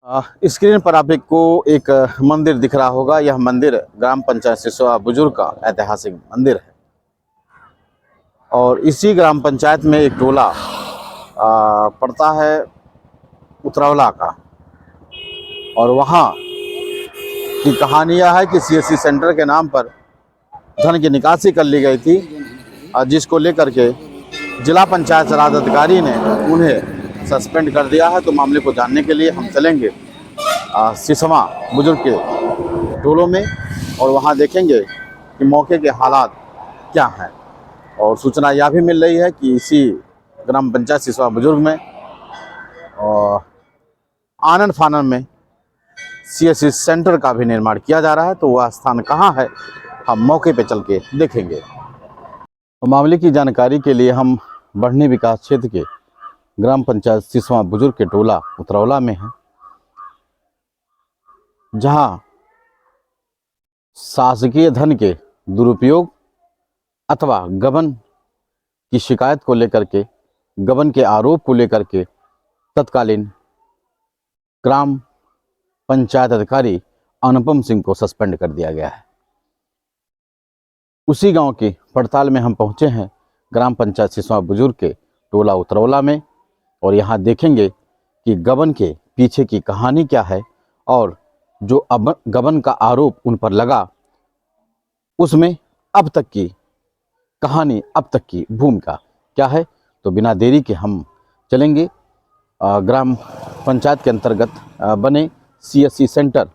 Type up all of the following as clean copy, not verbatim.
Screen पर आपको एक मंदिर दिख रहा होगा। यह मंदिर ग्राम पंचायत सिसवा बुजुर्ग का ऐतिहासिक मंदिर है और इसी ग्राम पंचायत में एक टोला पड़ता है उतरौला का। और वहाँ की कहानी यह है कि सीएससी सेंटर के नाम पर धन की निकासी कर ली गई थी, जिसको लेकर के जिला पंचायत राज अधिकारी ने उन्हें सस्पेंड कर दिया है। तो मामले को जानने के लिए हम चलेंगे सिसवा बुजुर्ग के टोलों में और वहाँ देखेंगे कि मौके के हालात क्या हैं। और सूचना यह भी मिल रही है कि इसी ग्राम पंचायत सिसवा बुजुर्ग में और आनन फानन में सीएससी सेंटर का भी निर्माण किया जा रहा है। तो वह स्थान कहाँ है, हम मौके पे चल के देखेंगे। तो मामले की जानकारी के लिए हम बढ़नी विकास क्षेत्र के ग्राम पंचायत सिसवा बुजुर्ग के टोला उतरौला में हैं, जहां शासकीय धन के दुरुपयोग अथवा गबन की शिकायत को लेकर के, गबन के आरोप को लेकर के तत्कालीन ग्राम पंचायत अधिकारी अनुपम सिंह को सस्पेंड कर दिया गया है। उसी गांव की पड़ताल में हम पहुंचे हैं, ग्राम पंचायत सिसवा बुजुर्ग के टोला उतरौला में, और यहाँ देखेंगे कि गबन के पीछे की कहानी क्या है और जो गबन का आरोप उन पर लगा उसमें अब तक की कहानी, अब तक की भूमिका क्या है। तो बिना देरी के हम चलेंगे ग्राम पंचायत के अंतर्गत बने सीएससी सेंटर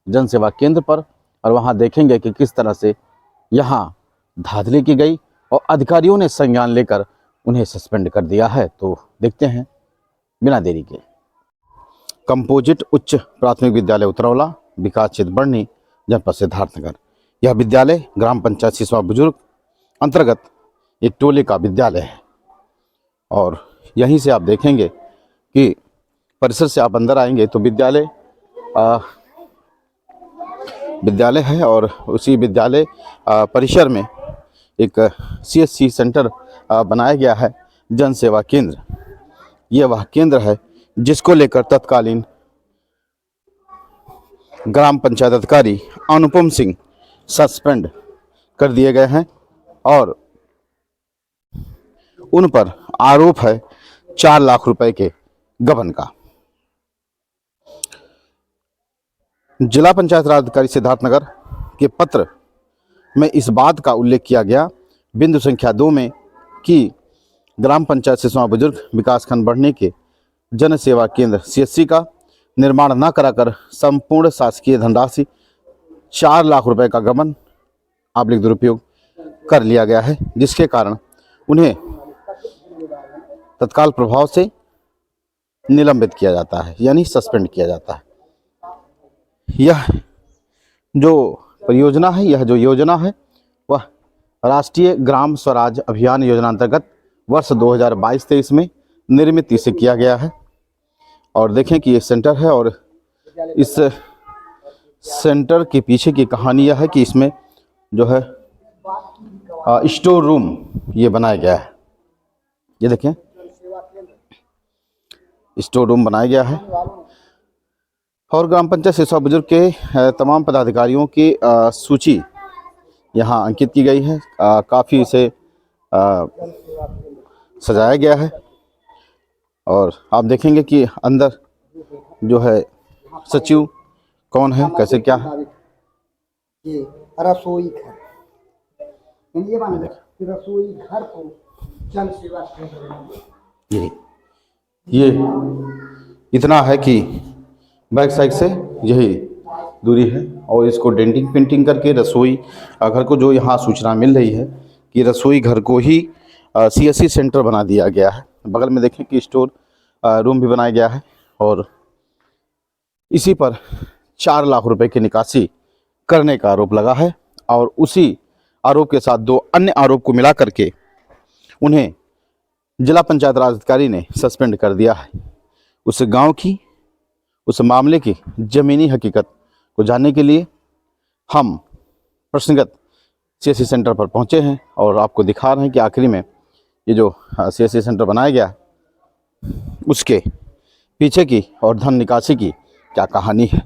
जन सेवा केंद्र पर, और वहाँ देखेंगे कि किस तरह से यहाँ धांधली की गई और अधिकारियों ने संज्ञान लेकर उन्हें सस्पेंड कर दिया है। तो देखते हैं बिना देरी के। कंपोजिट उच्च प्राथमिक विद्यालय उतरौला, विकास क्षेत्र बढ़नी, जनपद सिद्धार्थनगर। यह विद्यालय ग्राम पंचायत सिसवा बुजुर्ग अंतर्गत एक टोले का विद्यालय है और यहीं से आप देखेंगे कि परिसर से आप अंदर आएंगे तो विद्यालय है और उसी विद्यालय परिसर में एक सीएससी सेंटर बनाया गया है, जन सेवा केंद्र। यह वह केंद्र है जिसको लेकर तत्कालीन ग्राम पंचायत अधिकारी अनुपम सिंह सस्पेंड कर दिए गए हैं और उन पर आरोप है 4 लाख रुपए के गबन का। जिला पंचायत राज अधिकारी सिद्धार्थनगर के पत्र में इस बात का उल्लेख किया गया बिंदु संख्या 2 में कि ग्राम पंचायत सिसवा बुजुर्ग विकासखंड बढ़ने के जन सेवा केंद्र सीएससी का निर्माण न कराकर संपूर्ण शासकीय धनराशि 4 लाख रुपए का गबन आबलिक दुरुपयोग कर लिया गया है, जिसके कारण उन्हें तत्काल प्रभाव से निलंबित किया जाता है, यानी सस्पेंड किया जाता है। यह जो परियोजना है, यह जो योजना है, वह राष्ट्रीय ग्राम स्वराज अभियान योजना अंतर्गत वर्ष 2022-23 में निर्मित इसे किया गया है। और देखें कि ये सेंटर है और इस सेंटर के पीछे की कहानी यह है कि इसमें जो है स्टोर रूम ये बनाया गया है। ये देखें, स्टोर रूम बनाया गया है और ग्राम पंचायत सिसवा बुजुर्ग के तमाम पदाधिकारियों की सूची यहाँ अंकित की गई है। काफ़ी इसे सजाया गया है और आप देखेंगे कि अंदर जो है सचिव कौन है, कैसे क्या है। ये रसोई घर, रसोई घर को जन सेवा केंद्र, ये इतना है कि बैक साइड से यही दूरी है और इसको डेंटिंग पेंटिंग करके रसोई घर को, जो यहाँ सूचना मिल रही है कि रसोई घर को ही सीएससी सेंटर बना दिया गया है। बगल में देखें कि स्टोर रूम भी बनाया गया है और इसी पर 4 लाख रुपए की निकासी करने का आरोप लगा है और उसी आरोप के साथ 2 अन्य आरोप को मिला करके उन्हें जिला पंचायत राज अधिकारी ने सस्पेंड कर दिया है। उस गांव की, उस मामले की ज़मीनी हकीकत को जानने के लिए हम प्रश्नगत सीएससी सेंटर पर पहुंचे हैं और आपको दिखा रहे हैं कि आखिरी में ये जो सीएससी सेंटर बनाया गया उसके पीछे की और धन निकासी की क्या कहानी है।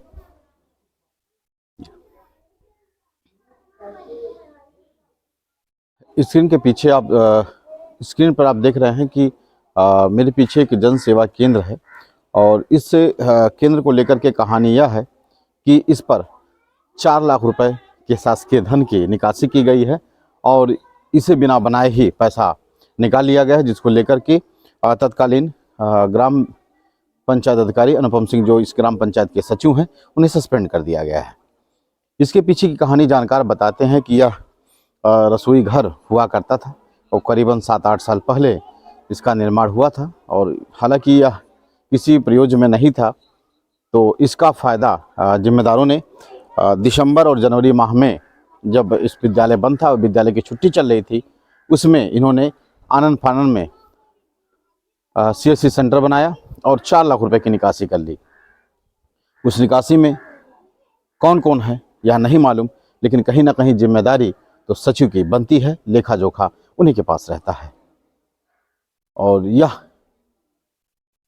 स्क्रीन के पीछे आप स्क्रीन पर आप देख रहे हैं कि मेरे पीछे एक जन सेवा केंद्र है और इस केंद्र को लेकर के कहानी यह है कि इस पर 4 लाख रुपए के शासकीय धन की निकासी की गई है और इसे बिना बनाए ही पैसा निकाल लिया गया है, जिसको लेकर के तत्कालीन ग्राम पंचायत अधिकारी अनुपम सिंह, जो इस ग्राम पंचायत के सचिव हैं, उन्हें सस्पेंड कर दिया गया है। इसके पीछे की कहानी जानकार बताते हैं कि यह रसोई घर हुआ करता था और करीबन 7-8 साल पहले इसका निर्माण हुआ था और हालांकि यह किसी प्रयोजन में नहीं था, तो इसका फ़ायदा जिम्मेदारों ने दिसंबर और जनवरी माह में जब इस विद्यालय बंद था और विद्यालय की छुट्टी चल रही थी, उसमें इन्होंने आनन फानन में CSC सेंटर बनाया और 4 लाख रुपए की निकासी कर ली। उस निकासी में कौन कौन है यह नहीं मालूम, लेकिन कहीं ना कहीं जिम्मेदारी तो सचिव की बनती है, लेखा जोखा उन्हीं के पास रहता है। और यह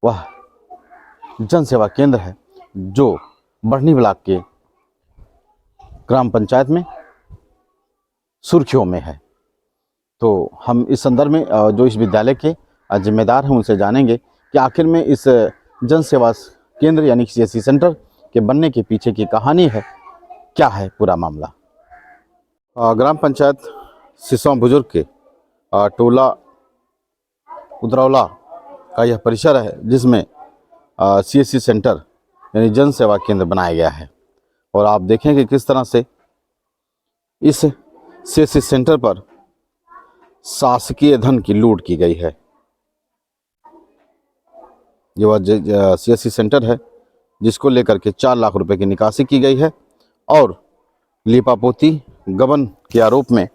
वह जन सेवा केंद्र है जो बढ़नी ब्लॉक के ग्राम पंचायत में सुर्खियों में है। तो हम इस संदर्भ में जो इस विद्यालय के जिम्मेदार हैं उनसे जानेंगे कि आखिर में इस जन सेवा केंद्र यानी CSC सेंटर के बनने के पीछे की कहानी है, क्या है पूरा मामला। ग्राम पंचायत सिसवा बुजुर्ग के टोला उदरौला का यह परिसर है जिसमें CSC सेंटर यानी जन सेवा केंद्र बनाया गया है और आप देखें कि किस तरह से इस CSC सेंटर पर शासकीय धन की लूट की गई है। ये वह CSC सेंटर है जिसको लेकर के 4 लाख रुपए की निकासी की गई है और लीपापोती गबन के आरोप में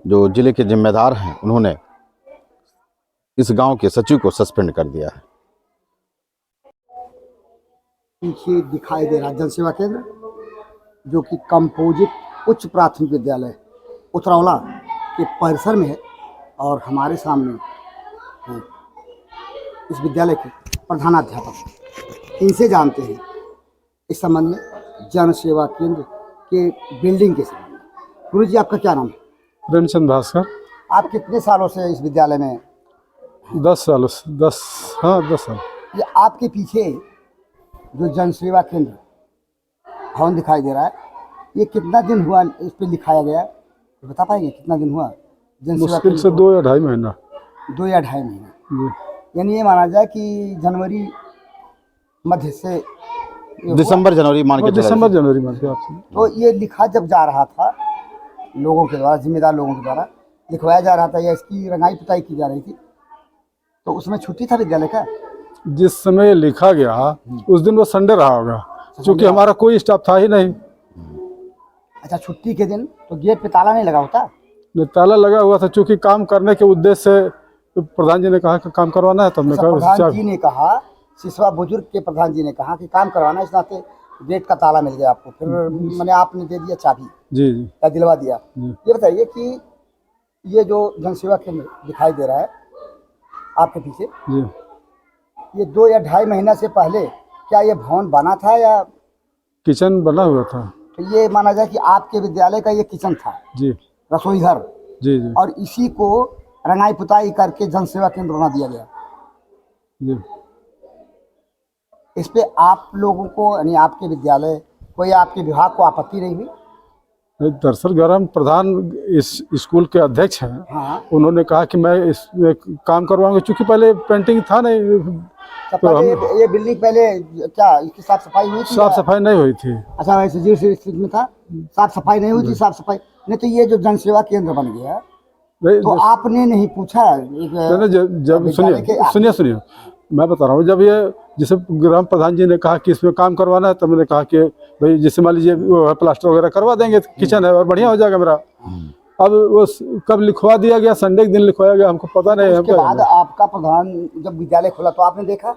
जो जिले के जिम्मेदार हैं उन्होंने इस गांव के सचिव को सस्पेंड कर दिया है। पीछे दिखाई दे रहा जन सेवा केंद्र जो कि कंपोजिट उच्च प्राथमिक विद्यालय उतरौला के परिसर में है और हमारे सामने हैं इस विद्यालय के प्रधानाध्यापक। इनसे जानते हैं इस संबंध में जन सेवा केंद्र के बिल्डिंग के संबंध में। गुरु जी, आपका क्या नाम है? प्रेमचंद भास्कर। आप कितने सालों से इस विद्यालय में? 10 सालों से 10 साल। ये आपके पीछे जो जन सेवा केंद्र भवन दिखाई दे रहा है, ये कितना दिन हुआ इस पे लिखाया गया है, तो बता पाएंगे कितना दिन हुआ जन सेवा मुश्किल से 2 या ढाई महीना। 2 या ढाई महीना, यानी ये माना जाए कि जनवरी मध्य से दिसंबर जनवरी मान के दिसंबर जनवरी मान के आपसे। तो ये लिखा जब जा रहा था लोगों के द्वारा, जिम्मेदार लोगों के द्वारा लिखवाया जा रहा था या इसकी रंगाई पुताई की जा रही थी, तो उसमें छुट्टी था विद्यालय का? जिस समय लिखा गया उस दिन वो संडे रहा होगा, क्योंकि हमारा कोई स्टाफ था ही नहीं। अच्छा, छुट्टी के दिन तो गेट पे ताला नहीं लगा होता? ताला लगा हुआ था, चूंकि काम करने के उद्देश्य से प्रधान जी ने कहा कि काम करवाना है, तो हमने कहा प्रधान जी ने कहा, सिसवा बुजुर्ग के प्रधान जी ने कहा कि काम करवाना, इस नाते गेट का ताला मिल गया आपको, फिर मैंने आपने दे दिया चाबी। जी जी, या दिलवा दिया। ये बताइए कि ये जो जन सेवा केंद्र दिखाई दे रहा है आपके पीछे जी, ये 2 या ढाई महीना से पहले क्या ये भवन बना था या किचन बना हुआ था? तो ये माना जाए कि आपके विद्यालय का ये किचन था जी, रसोई घर जी जी, और इसी को रंगाई पुताई करके जन सेवा केंद्र बना दिया गया जी। इस पे आप लोगों को यानी आपके विद्यालय कोई आपके विभाग को आपत्ति नहीं हुई? दरअसल ग्राम प्रधान इस स्कूल के अध्यक्ष हैं। हाँ। उन्होंने कहा कि मैं इस काम करवाऊंगा, क्योंकि पहले पेंटिंग था नहीं, तो ये बिल्डिंग पहले क्या इसकी साफ सफाई हुई थी? साफ सफाई नहीं हुई थी। अच्छा, वैसे जिस स्थिति में था साफ सफाई नहीं हुई थी, साफ सफाई नहीं, तो ये जो जन सेवा केंद्र बन गया तो आपने नहीं पूछा? जब सुनिए मैं बता रहा हूँ, जब ये जैसे ग्राम प्रधान जी ने कहा कि इसमें काम करवाना है, तो मैंने कहा कि भाई जैसे मान लीजिए वो प्लास्टर वगैरह करवा देंगे, किचन है और बढ़िया हो जाएगा मेरा। अब वो कब लिखवा दिया गया, संडे के दिन लिखवाया गया, हमको पता नहीं। उसके बाद आपका प्रधान जब विद्यालय खोला तो आपने देखा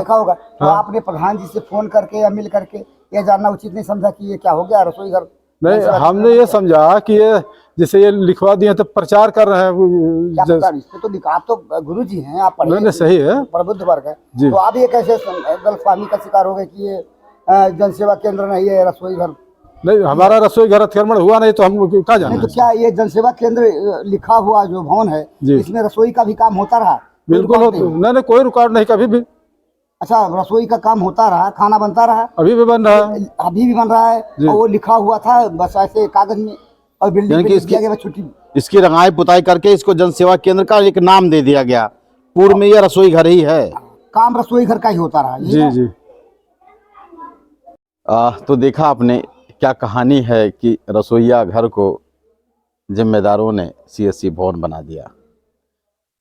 होगा, तो आपने प्रधान जी से फोन करके या मिल करके ये जानना उचित नहीं समझा कि ये क्या हो गया रसोई घर? नहीं, हमने ये समझा कि ये जैसे ये लिखवा दिए तो प्रचार कर रहे क्या हैं। पता, इसमें तो लिखा, आप तो गुरु जी हैं, आप नहीं नहीं, सही है प्रबुद्ध वर्ग है, जी। तो आप ये कैसे गलतफहमी का शिकार हो गए कि ये जनसेवा केंद्र नहीं है, रसोई घर? नहीं, हमारा रसोई घर अतिक्रमण हुआ नहीं तो हम कहाँ जाना नहीं तो है। क्या ये जनसेवा केंद्र लिखा हुआ जो भवन है, जी। इसमें रसोई का भी काम होता रहा? कोई बिल्कुल रुकावट हो, नहीं? नहीं नहीं, कोई रुकावट नहीं कभी भी। अच्छा, रसोई का काम होता रहा, खाना बनता रहा, अभी भी बन रहा है। अभी भी बन रहा है, जी। और वो लिखा हुआ था बस ऐसे कागज में, और बिल्डिंग यानी पे कि लिख दिया गया बस छुट्टी। इसकी रंगाई पुताई करके इसको जन सेवा केंद्र का एक नाम दे दिया गया। पूर्व में यह रसोई घर ही है। काम रसोई घर का ही होता रहा, यही जी ना? जी। तो देखा आपने क्या कहानी है कि रसोईया घर को जिम्मेदारों ने सीएससी भवन बना दिया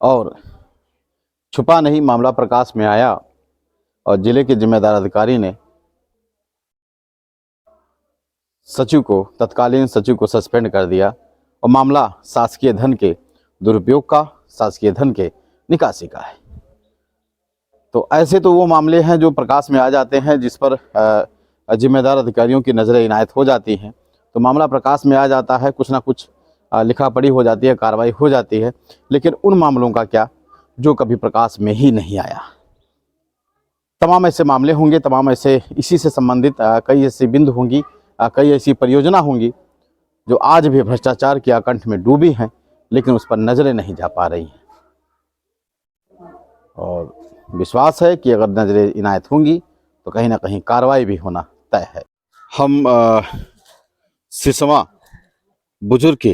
और छुपा नहीं मामला प्रकाश में आया और जिले के जिम्मेदार अधिकारी ने सचिव को, तत्कालीन सचिव को सस्पेंड कर दिया और मामला शासकीय धन के दुरुपयोग का, शासकीय धन के निकासी का है। तो ऐसे तो वो मामले हैं जो प्रकाश में आ जाते हैं, जिस पर जिम्मेदार अधिकारियों की नज़रें इनायत हो जाती हैं, तो मामला प्रकाश में आ जाता है, कुछ ना कुछ लिखा पढ़ी हो जाती है, कार्रवाई हो जाती है। लेकिन उन मामलों का क्या जो कभी प्रकाश में ही नहीं आया। तमाम ऐसे मामले होंगे, तमाम ऐसे इसी से संबंधित कई ऐसी बिंदु होंगी, कई ऐसी परियोजना होंगी जो आज भी भ्रष्टाचार के आकंठ में डूबी हैं, लेकिन उस पर नज़रें नहीं जा पा रही हैं। और विश्वास है कि अगर नज़रें इनायत होंगी तो कहीं ना कहीं कार्रवाई भी होना तय है। हम सिसवा बुजुर्ग के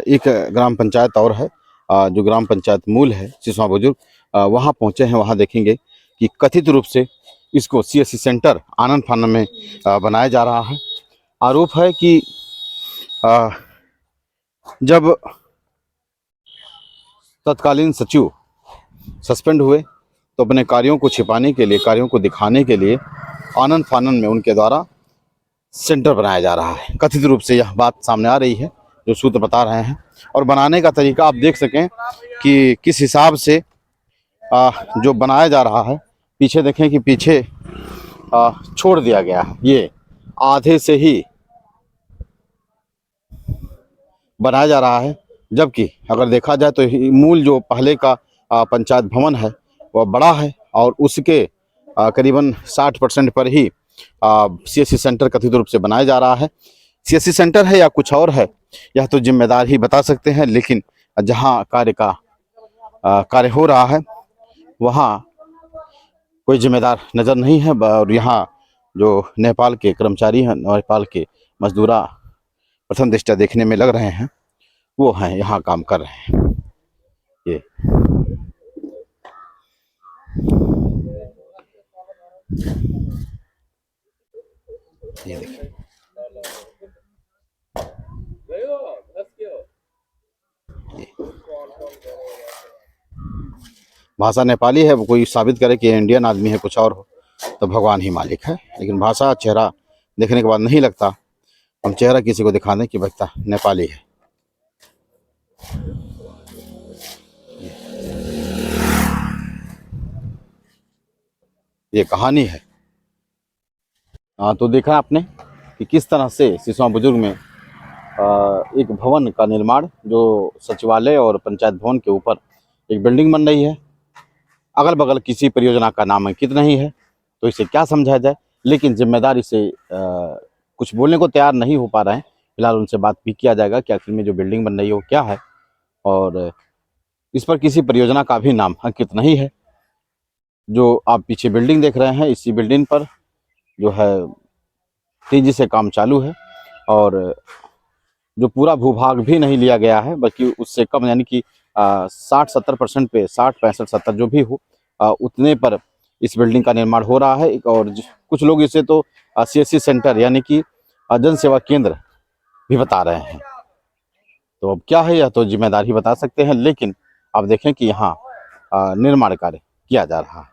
एक ग्राम पंचायत और है, जो ग्राम पंचायत मूल है सिसवा बुजुर्ग, वहाँ पहुँचे हैं। वहाँ देखेंगे कि कथित रूप से इसको सीएससी सेंटर आनन फानन में बनाया जा रहा है। आरोप है कि जब तत्कालीन सचिव सस्पेंड हुए तो अपने कार्यों को छिपाने के लिए, कार्यों को दिखाने के लिए आनन फानन में उनके द्वारा सेंटर बनाया जा रहा है। कथित रूप से यह बात सामने आ रही है, जो सूत्र बता रहे हैं। और बनाने का तरीका आप देख सकें कि किस हिसाब से जो बनाया जा रहा है। पीछे देखें कि पीछे छोड़ दिया गया है, ये आधे से ही बनाया जा रहा है। जबकि अगर देखा जाए तो मूल जो पहले का पंचायत भवन है वह बड़ा है और उसके करीबन 60% पर ही सीएससी सेंटर कथित रूप से बनाया जा रहा है। सीएससी सेंटर है या कुछ और है, यह तो जिम्मेदार ही बता सकते हैं। लेकिन जहां कार्य हो रहा है वहां कोई जिम्मेदार नज़र नहीं है। और यहाँ जो नेपाल के कर्मचारी हैं, नेपाल के मजदूरा प्रथम दृष्टया देखने में लग रहे हैं, वो हैं यहाँ काम कर रहे हैं। ये देखिए, भाषा नेपाली है। वो कोई साबित करे कि इंडियन आदमी है, कुछ और हो तो भगवान ही मालिक है। लेकिन भाषा, चेहरा देखने के बाद नहीं लगता हम चेहरा किसी को दिखा दें कि बच्चा नेपाली है। ये कहानी है। हाँ, तो देखा आपने कि किस तरह से सिसवा बुजुर्ग में एक भवन का निर्माण, जो सचिवालय और पंचायत भवन के ऊपर एक बिल्डिंग बन रही है। अगल बगल किसी परियोजना का नाम अंकित नहीं है, तो इसे क्या समझा जाए। लेकिन जिम्मेदारी से कुछ बोलने को तैयार नहीं हो पा रहे हैं। फिलहाल उनसे बात भी किया जाएगा कि आखिर में जो बिल्डिंग बन रही है वो क्या है, और इस पर किसी परियोजना का भी नाम अंकित नहीं है। जो आप पीछे बिल्डिंग देख रहे हैं, इसी बिल्डिंग पर जो है तेजी से काम चालू है, और जो पूरा भूभाग भी नहीं लिया गया है, बल्कि उससे कम, यानी कि 60-70% पे, 60-65-70 जो भी हो, उतने पर इस बिल्डिंग का निर्माण हो रहा है। और कुछ लोग इसे तो सीएससी सेंटर यानी कि जन सेवा केंद्र भी बता रहे हैं। तो अब क्या है, यह तो जिम्मेदार ही बता सकते हैं। लेकिन आप देखें कि यहाँ निर्माण कार्य किया जा रहा है।